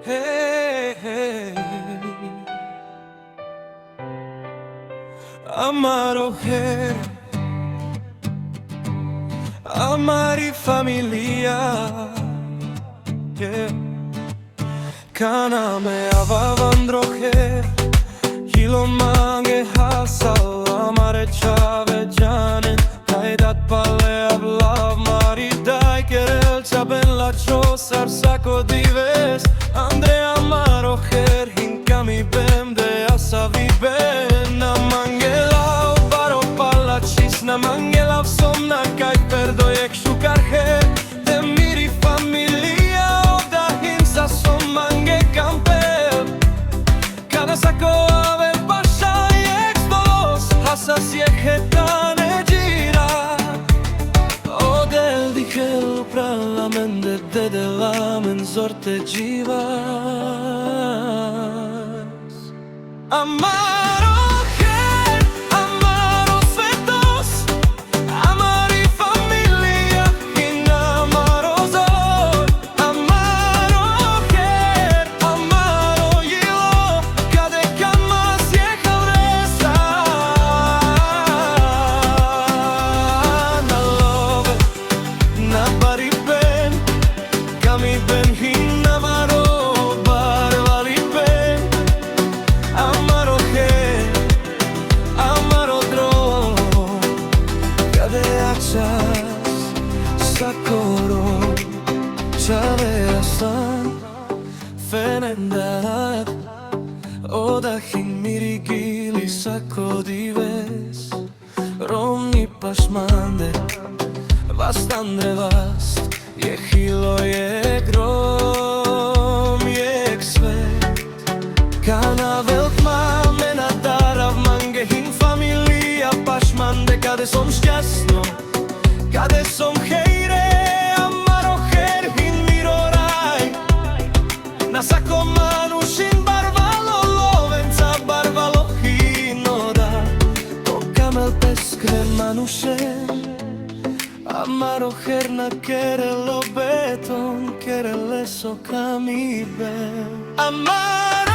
Hey, hey. Amar mujer, amar y familia, yeah. Kaname avavandroje, hilo mange hasal, amare chave janen, kaidat pale ablav mari dai kerel chaben la chosar sako dives, andre amarojer hinkami bem de asavi ben, namangelav baro palachis, namangelav somna kai perdojek shukarje, de miri familia oda hinsa somange campel, kada sako ave pasha yek volos hasas yehetane gira, odel dikel pralamende de lamen zorte jivas. Amaro her, amaro svetos, amari familia, in amaro zor, amaro her, amaro yilo, kade kamas yehavresa, na love, na bari ben, kami ben hin amaro. Sakoro Chaverasan Fenendat Odahin mirigili sakodives Romni pashmande Vastandre vast Jehilo jegrom Jegsvet Kana veltma menadarav mangehin familia pashmande Kade som šťastno Kade som hejre, amaro her hin miroraj, na sako manušin barvalo lovenca, barvalo hinoda, to kamel peskre manušen, amaro her na kerelo beton, kerele so kamibe. Amaro